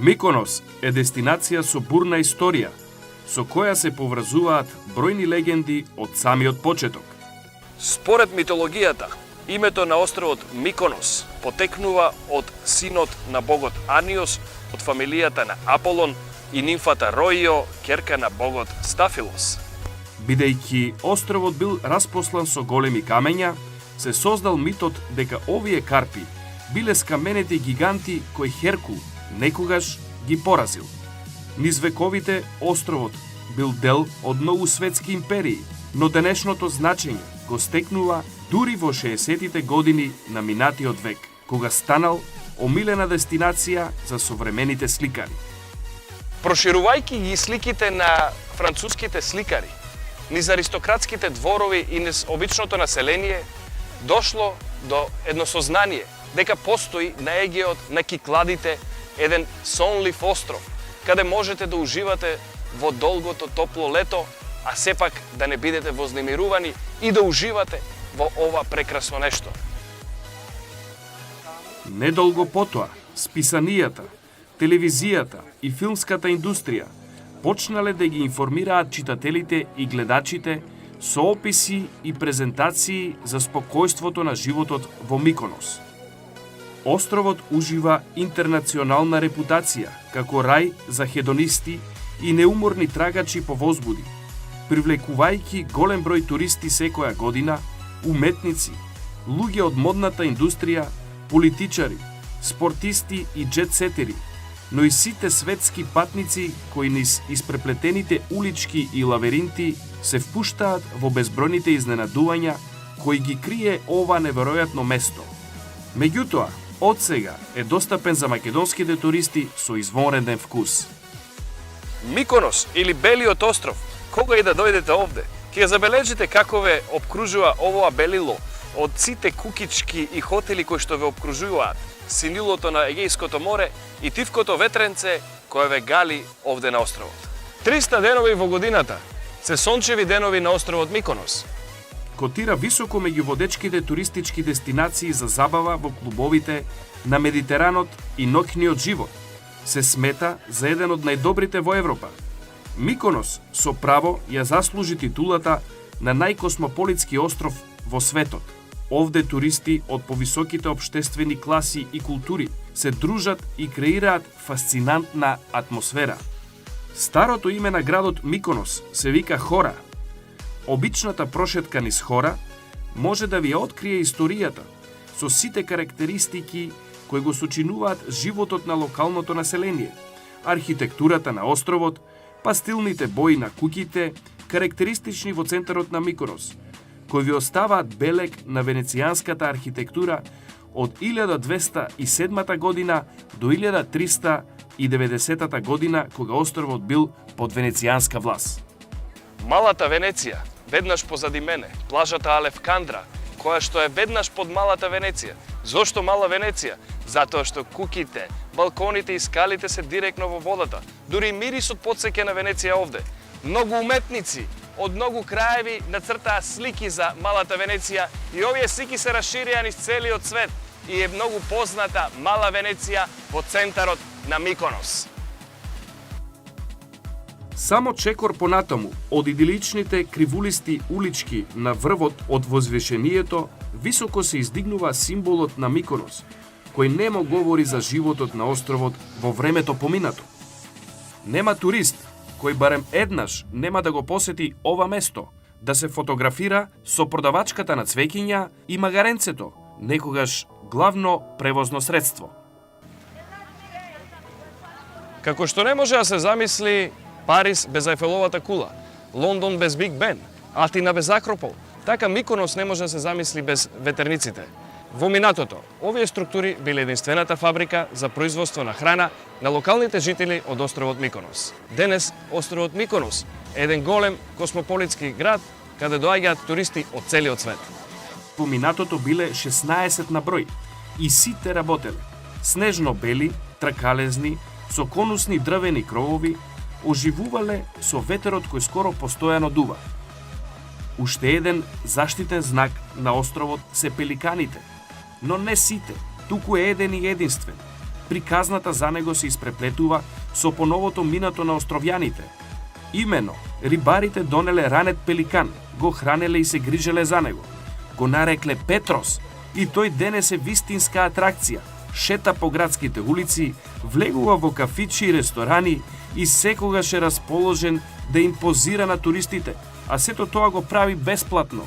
Миконос е дестинација со бурна историја, со која се поврзуваат бројни легенди од самиот почеток. Според митологијата, името на островот Миконос потекнува од синот на богот Аниос од фамилијата на Аполон и нимфата Роио, ќерка на богот Стафилос. Бидејќи островот бил распослан со големи камења, се создал митот дека овие карпи биле скаменети гиганти кои Херкул некогаш ги поразил. Низ вековите островот бил дел од многу светски империи, но денешното значење го стекнува дури во 60-тите години на минатиот век, кога станал омилена дестинација за современите сликари. Проширувајќи ги сликите на француските сликари, низ аристократските дворови и низ обичното население, дошло до едно сознание дека постои на егеот на Кикладите еден сонлив остров, каде можете да уживате во долгото топло лето, а сепак да не бидете вознемирувани и да уживате во ова прекрасно нешто. Недолго потоа, списанијата, телевизијата и филмската индустрија почнале да ги информираат читателите и гледачите со описи и презентации за спокојството на животот во Миконос. Островот ужива интернационална репутација како рај за хедонисти и неуморни трагачи по возбуди, привлекувајќи голем број туристи секоја година, уметници, луѓе од модната индустрија, политичари, спортисти и джетсетери, но и сите светски патници кои низ испреплетените улички и лавиринти се впуштаат во безбројните изненадувања кои ги крие ова неверојатно место. Меѓутоа, од сега е достапен за македонските туристи со извонреден вкус. Миконос или Белиот остров, кога и да дојдете овде, ќе забележите како ве обкружува овоа белило од сите кукички и хотели кои што ве обкружуваат, синилото на Егејското море и тивкото ветренце кое ве гали овде на островот. 300 денови во годината се сончеви денови на островот Миконос. Котира високо меѓу водечките туристички дестинации за забава во клубовите на Медитеранот и ноќниот живот. Се смета за еден од најдобрите во Европа. Миконос со право ја заслужи титулата на најкосмополитски остров во светот. Овде туристи од повисоките општествени класи и култури се дружат и креираат фасцинантна атмосфера. Старото име на градот Миконос се вика Хора. Обичната прошетка низ Хора може да ви ја открие историјата со сите карактеристики кои го сочинуваат животот на локалното население, архитектурата на островот, па стилните бои на куќите, карактеристични во центарот на Миконос, кои ви оставаат белег на венецијанската архитектура од 1207 година до 1390 година, кога островот бил под венецијанска власт. Малата Венеција, веднаш позади мене, плажата Алефкандра, која што е веднаш под Малата Венеција. Зошто Мала Венеција? Затоа што куќите, балконите и скалите се директно во водата. Дури мирисот потсеќа на Венеција овде. Многу уметници од многу краеви нацртаа слики за Малата Венеција и овие слики се расширија низ целиот свет и е многу позната Мала Венеција во центарот на Миконос. Само чекор понатаму, од идиличните кривулисти улички на врвот од возвишението, високо се издигнува символот на Миконос, кој немо говори за животот на островот во времето поминато. Нема турист кој барем еднаш нема да го посети ова место, да се фотографира со продавачката на цвеќиња и магаренцето, некогаш главно превозно средство. Како што не може да се замисли Париз без Ајфеловата кула, Лондон без Биг Бен, Атина без Акропол, така Миконос не може да се замисли без ветерниците. Во минатото, овие структури биле единствената фабрика за производство на храна на локалните жители од островот Миконос. Денес, островот Миконос е еден голем космополитски град, каде доаѓаат туристи од целиот свет. Во минатото биле 16 на број и сите работеле. Снежно бели, тркалезни, со конусни дрвени кровови, оживувале со ветерот кој скоро постојано дува. Уште еден заштитен знак на островот се пеликаните, но не сите, туку е еден и единствен. приказната за него се испреплетува со поновото минато на островјаните. Имено, рибарите донеле ранет пеликан, го хранеле и се грижеле за него. Го нарекле Петрос и тој денес е вистинска атракција. Шета по градските улици, влегува во кафичи и ресторани и секогаш е расположен да им позира на туристите, а сето тоа го прави бесплатно.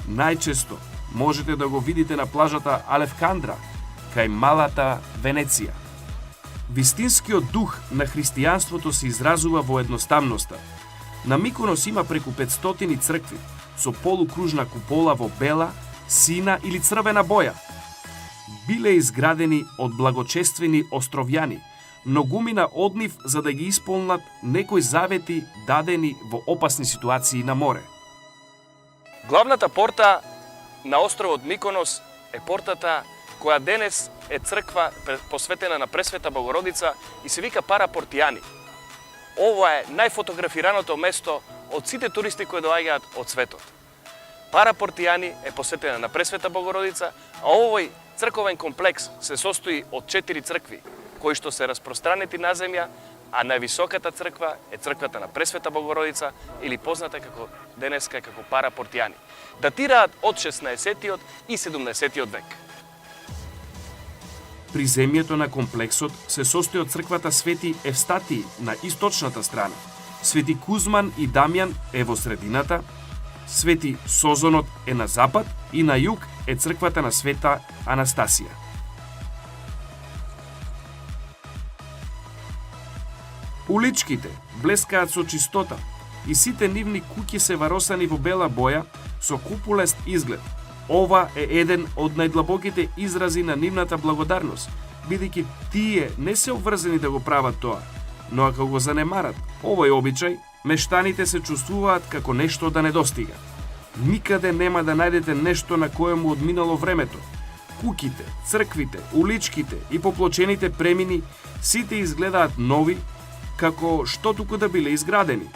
Најчесто можете да го видите на плажата Алефкандра, кај малата Венеција. Вистинскиот дух на христијанството се изразува во едноставноста. На Миконос има преку 500 цркви, со полукружна купола во бела, сина или црвена боја. Биле изградени од благочествени островјани, многумина од нив за да ги исполнат некои завети дадени во опасни ситуации на море. Главната порта на островот Миконос е портата која денес е црква посветена на Пресвета Богородица и се вика Парапортијани. Ова е најфотографираното место од сите туристи кои доаѓаат од светот. Парапортијани е посветена на Пресвета Богородица, а овој црковен комплекс се состои од 4 цркви, кои што се распространети на земја, а највисоката црква е црквата на Пресвета Богородица или позната како денеска како Парапортијани. Датираат од 16-тиот и 17-тиот век. Приземјето на комплексот се состои од црквата Свети Евстатии на источната страна, Свети Кузман и Дамјан е во средината, Свети Созонот е на запад и на југ е црквата на Света Анастасија. Уличките блескаат со чистота и сите нивни куќи се варосани во бела боја со купулест изглед. Ова е еден од најдлабоките изрази на нивната благодарност, бидејќи тие не се обврзани да го прават тоа, но ако го занемарат овој обичај, мештаните се чувствуваат како нешто да недостига. Никаде нема да најдете нешто на кое му одминало времето. Куќите, црквите, уличките и поплочените премини сите изгледаат нови, како што туку да биле изградени.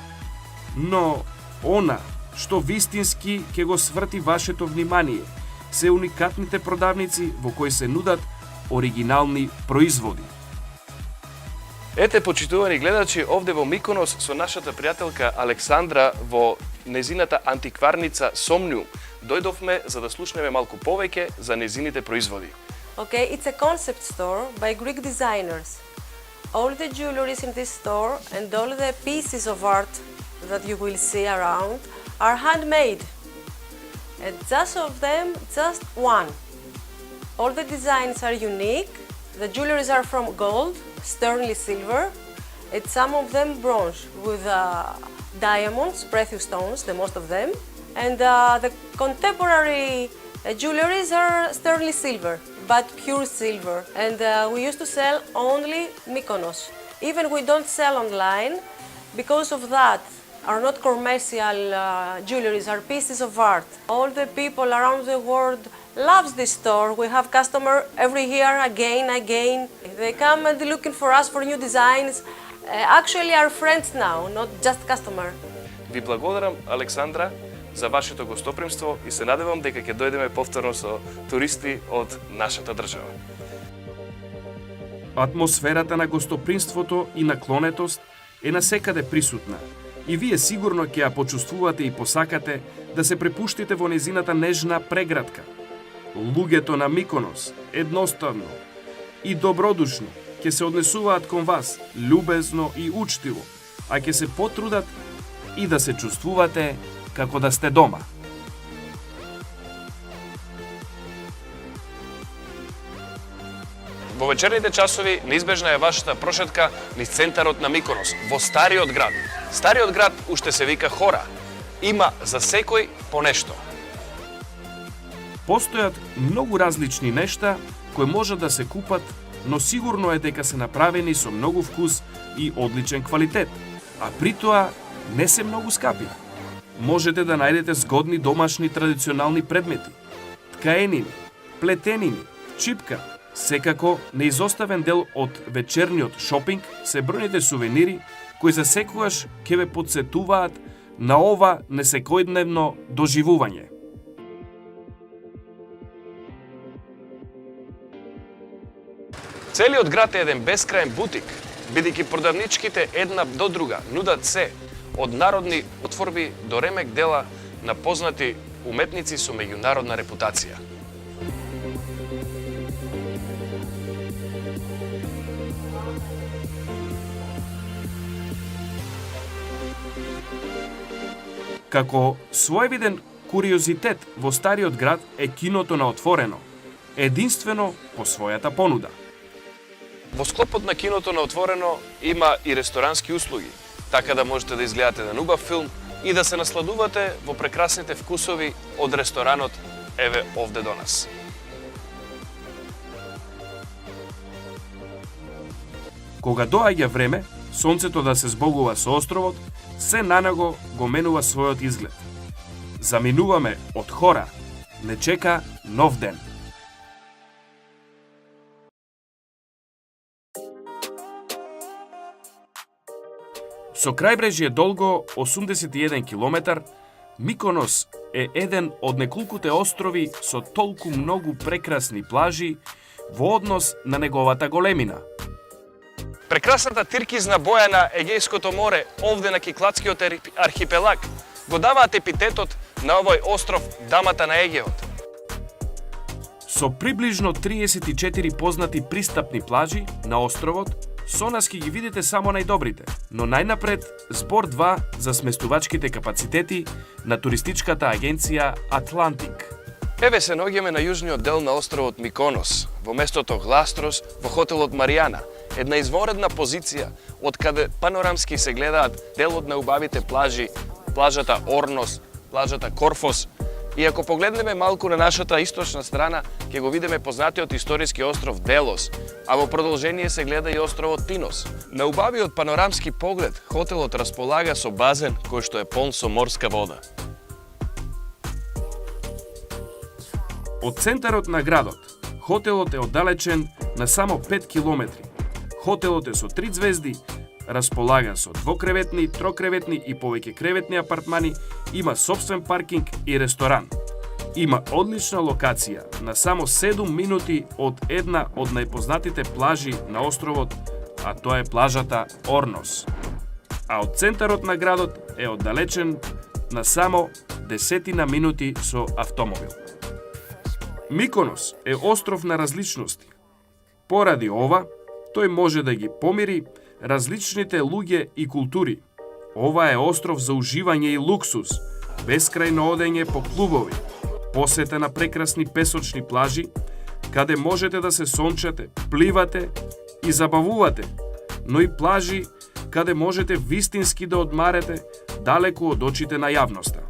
Но она што вистински ќе го сврти вашето внимание се уникатните продавници во кои се нудат оригинални производи. Ете, почитувани гледачи, овде во Миконос со нашата пријателка Александра во незината антикварница Somnium. Дојдовме за да слушнеме малку повеќе за незините производи. Okay, it's a concept store by Greek designers. All the jewelries in this store and all the pieces of art that you will see around are handmade. And just of them, just one. All the designs are unique. The jewelries are from gold, sterling silver, and some of them bronze with diamonds, precious stones, the most of them. And the contemporary jewelries are sterling silver, but pure silver. And we used to sell only Mykonos. Even we don't sell online because of that. Are not commercial jewelries, are pieces of art. All the people around the world loves this store. We have customer every year again. They come and looking for us for new designs. Actually are friends now, not just customer. Ви благодарам, Александра, за вашето гостопримство и се надевам дека ќе дојдеме повторно со туристи од нашата држава. Атмосферата на гостопримството и наклонетост е насекаде присутна. И вие сигурно ќе ја почувствувате и посакате да се препуштите во незината нежна преградка. Луѓето на Миконос едноставно и добродушно ќе се однесуваат кон вас, љубезно и учтиво, а ќе се потрудат и да се чувствувате како да сте дома. Во вечерните часови неизбежна е вашата прошетка низ центарот на Миконос, во Стариот град. Стариот град уште се вика Хора. Има за секој по нешто. Постојат многу различни нешта кои може да се купат, но сигурно е дека се направени со многу вкус и одличен квалитет, а при тоа не се многу скапи. Можете да најдете згодни домашни традиционални предмети, ткаенини, плетенини, чипка. Секако, неизоставен дел од вечерниот шопинг се бројните сувенири кои за секогаш ќе ве потсетуваат на ова несекојдневно доживување. Целиот град е еден бескраен бутик, бидејќи продавничките една до друга нудат се, од народни отворби до ремек дела на познати уметници со меѓународна репутација. Како своевиден куриозитет во стариот град е киното на отворено, единствено по својата понуда. Во склопот на киното на отворено има и ресторански услуги, така да можете да изгледате еден убав филм и да се насладувате во прекрасните вкусови од ресторанот еве овде до нас. Кога доаѓа време, сонцето да се збогува со островот, се нанаго го менува својот изглед. Заминуваме од хора, не чека нов ден. Со крајбрежје долго 81 километар, Миконос е еден од неколкуте острови со толку многу прекрасни плажи во однос на неговата големина. Прекрасната тиркизна боја на Егејското море овде на Кикладскиот архипелаг го даваат епитетот на овој остров Дамата на Егеот. Со приближно 34 познати пристапни плажи на островот, со нас ќе ги видите само најдобрите, но најнапред збор 2 за сместувачките капацитети на туристичката агенција Атлантик. Еве се наоѓаме на јужниот дел на островот Миконос, во местото Гластрос, во хотелот Маријана, една изворедна позиција од каде панорамски се гледаат делот на убавите плажи, плажата Орнос, плажата Корфос. И ако погледнеме малку на нашата источна страна, ќе го видиме познатиот историски остров Делос, а во продолжение се гледа и островот Пинос. На убавиот панорамски поглед, хотелот располага со базен кој што е полн со морска вода. Од центарот на градот, хотелот е оддалечен на само 5 километри. Хотелот е со 3 звезди, располага со двокреветни, трокреветни и повеќе креветни апартмани, има собствен паркинг и ресторан. Има одлична локација на само 7 минути од една од најпознатите плажи на островот, а тоа е плажата Орнос. А од центарот на градот е оддалечен на само 10 минути со автомобил. Миконос е остров на различности. Поради ова, тој може да ги помири различните луѓе и култури. Ова е остров за уживање и луксус, бескрајно одење по клубови, посета на прекрасни песочни плажи, каде можете да се сончате, пливате и забавувате, но и плажи каде можете вистински да одмарете далеку од очите на јавноста.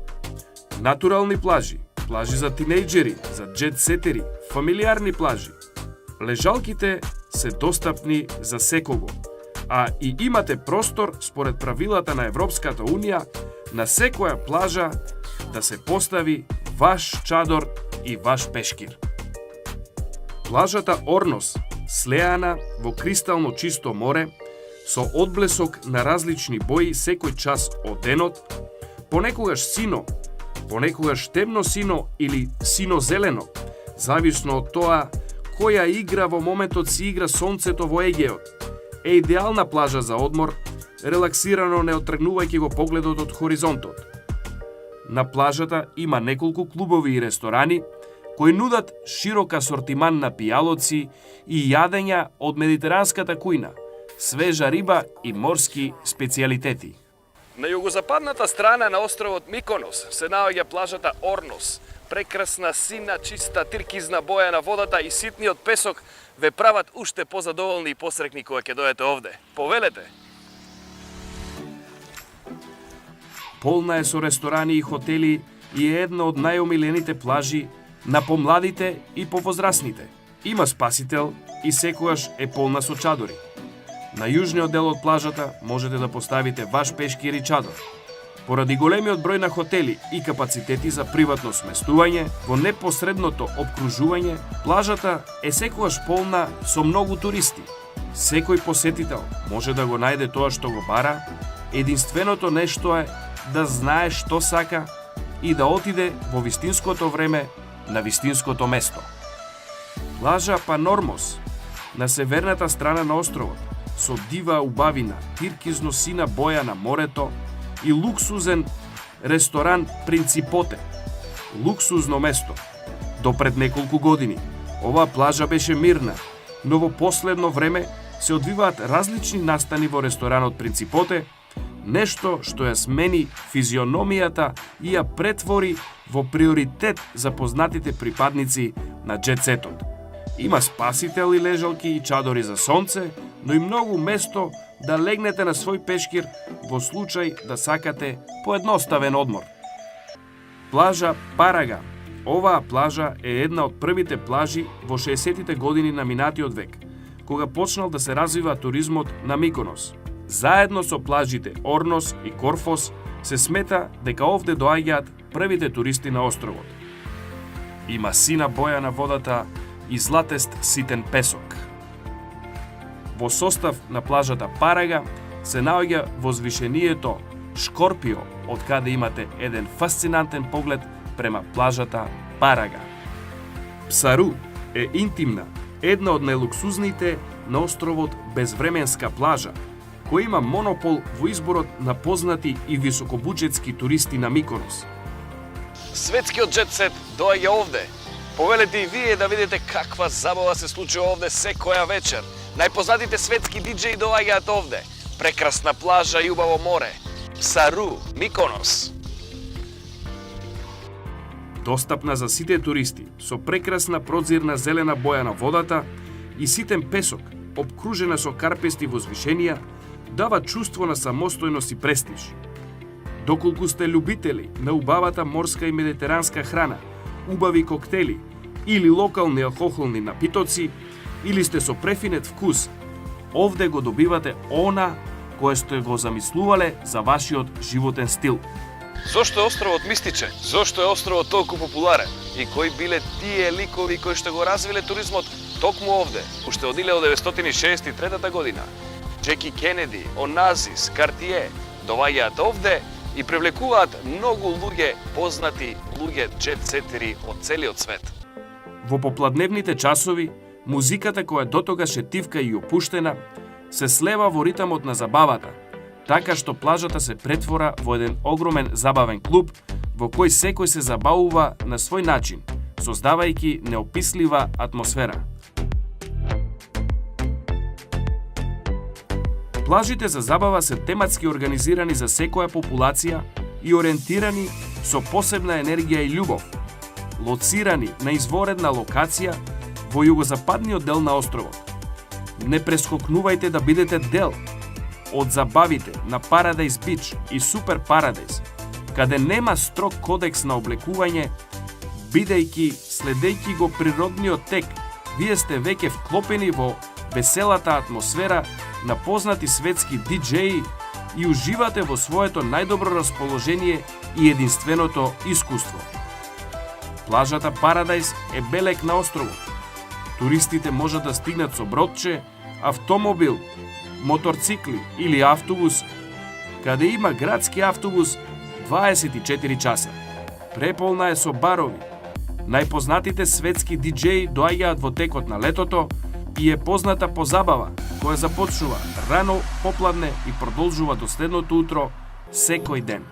Натурални плажи, плажи за тинејџери, за джет-сетери, фамилиарни плажи. Лежалките се достапни за секого, а и имате простор според правилата на Европската Унија на секоја плажа да се постави ваш чадор и ваш пешкир. Плажата Орнос, слеана во кристално чисто море, со одблесок на различни бои секој час од денот, понекогаш сино, понекогаш темно сино или сино-зелено, зависно од тоа која игра во моментот си игра сонцето во Егеот, е идеална плажа за одмор, релаксирано не оттргнувајќи го погледот од хоризонтот. На плажата има неколку клубови и ресторани кои нудат широк асортиман на пијалоци и јадења од медитеранската кујна, свежа риба и морски специјалитети. На југозападната страна на островот Миконос се наоѓа плажата Орнос. Прекрасна, сина, чиста, тиркизна боја на водата и ситниот песок ве прават уште позадоволни и посрекни кога ќе дојдете овде. Повелете! Полна е со ресторани и хотели и е една од најомилените плажи на помладите и повозрасните. Има спасител и секогаш е полна со чадори. На јужниот дел од плажата можете да поставите ваш пешкир и чадор. Поради големиот број на хотели и капацитети за приватно сместување во непосредното обкружување, плажата е секогаш полна со многу туристи. Секој посетител може да го најде тоа што го бара, единственото нешто е да знае што сака и да отиде во вистинското време на вистинското место. Плажа Панормос на северната страна на островот, со дива убавина, тиркизно сина боја на морето и луксузен ресторан Принципоте. Луксузно место. До пред неколку години оваа плажа беше мирна, но во последно време се одвиваат различни настани во ресторанот Принципоте, нешто што ја смени физиономијата и ја претвори во приоритет за познатите припадници на джет-сетот. Има спасител и лежалки и чадори за сонце, но и многу место да легнете на свој пешкир во случај да сакате поедноставен одмор. Плажа Парага. Оваа плажа е една од првите плажи во 60-тите години на минатиот век, кога почнал да се развива туризмот на Миконос. Заедно со плажите Орнос и Корфос се смета дека овде доаѓаат првите туристи на островот. Има сина боја на водата и златест ситен песок. Во состав на плажата Парага се наоѓа возвишението Шкорпио, од каде имате еден фасцинантен поглед према плажата Парага. Псару е интимна, една од најлуксузните на островот безвременска плажа, која има монопол во изборот на познати и високобуџетски туристи на Миконос. Светскиот джет-сет доаѓа овде. Повелете и вие да видите каква забава се случува овде секоја вечер. Најпознатите светски диџеи доаѓаат овде. Прекрасна плажа и убаво море. Псару, Миконос. Достапна за сите туристи, со прекрасна прозирна зелена боја на водата и ситен песок, обкружена со карпести возвишенија, дава чувство на самостојност и престиж. Доколку сте љубители на убавата морска и медитеранска храна, убави коктели или локални алкохолни напитоци, или сте со префинет вкус, овде го добивате она кое сте го замислувале за вашиот животен стил. Зошто е островот мистичен? Зошто е островот толку популарен? И кои биле тие ликови кои што го развиле туризмот токму овде, уште од 1963 година? Джеки Кенеди, Оназис, Картие доваѓаат овде и привлекуваат многу луѓе, познати луѓе джет-сетери од целиот свет. Во попладневните часови, музиката која дотогаш е тивка и опуштена, се слева во ритамот на забавата, така што плажата се претвора во еден огромен забавен клуб во кој секој се забавува на свој начин, создавајќи неопислива атмосфера. Плажите за забава се тематски организирани за секоја популација и ориентирани со посебна енергија и љубов, лоцирани на изворедна локација во југозападниот дел на островот. Не прескокнувајте да бидете дел од забавите на Paradise Beach и Super Paradise, каде нема строг кодекс на облекување, бидејќи следејќи го природниот тек, вие сте веќе вклопени во веселата атмосфера на познати светски диџеи и уживате во своето најдобро расположение и единственото искуство. Плажата Paradise е белек на островот. Туристите можат да стигнат со бродче, автомобил, моторцикли или автобус, каде има градски автобус 24 часа. Преполна е со барови. Најпознатите светски диџеи доаѓаат во текот на летото и е позната по забава, која започнува рано попладне и продолжува до следното утро секој ден.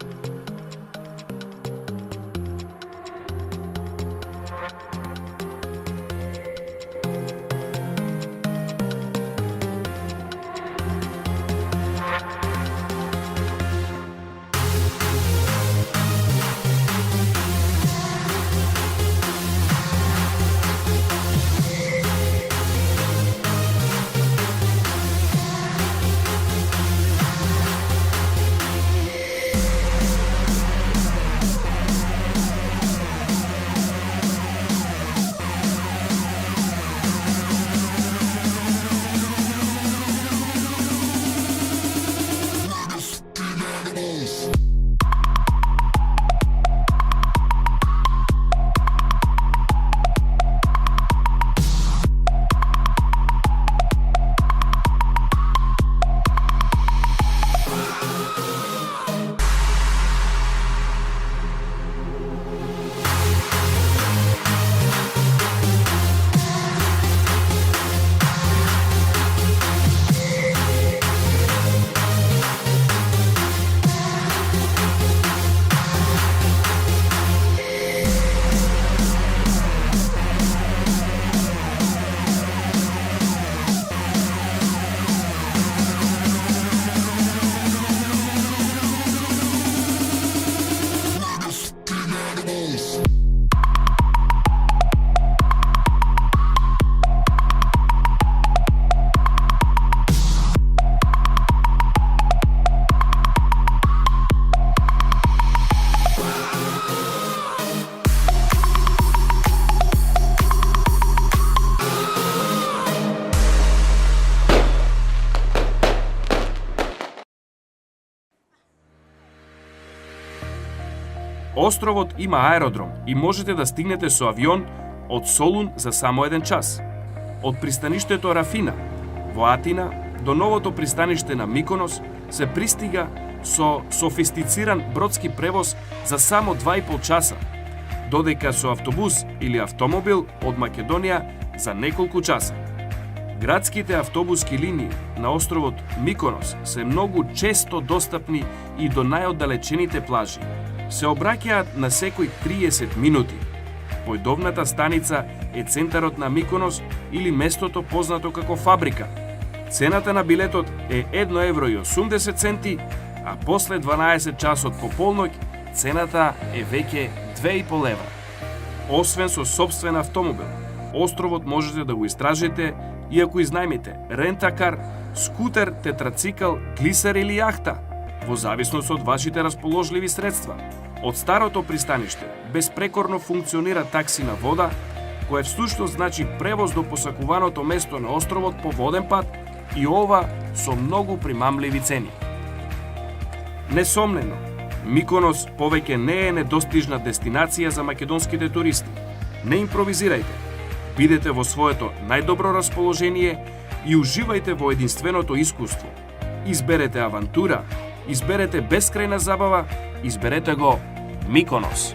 Островот има аеродром и можете да стигнете со авион од Солун за само 1 час. Од пристаништето Рафина во Атина до новото пристаниште на Миконос се пристига со софистициран бродски превоз за само 2,5 часа, додека со автобус или автомобил од Македонија за неколку часа. Градските автобуски линии на островот Миконос се многу често достапни и до најоддалечените плажи. Се обраќаат на секој 30 минути. Појдовната станица е центарот на Миконос или местото познато како фабрика. Цената на билетот е 1,80 евро, а после 12 часот по полноќ цената е веќе 2,5 евра. Освен со сопствен автомобил, островот можете да го истражите и ако изнајмите рентакар, скутер, тетрацикл, глисер или јахта, во зависност од вашите расположливи средства. Од старото пристаниште безпрекорно функционира такси на вода, кое всушност значи превоз до посакуваното место на островот по воден пат и ова со многу примамливи цени. Несомнено, Миконос повеќе не е недостижна дестинација за македонските туристи. Не импровизирајте. Бидете во своето најдобро расположение и уживајте во единственото искуство. Изберете авантура, изберете бескрајна забава, изберете го Миконос.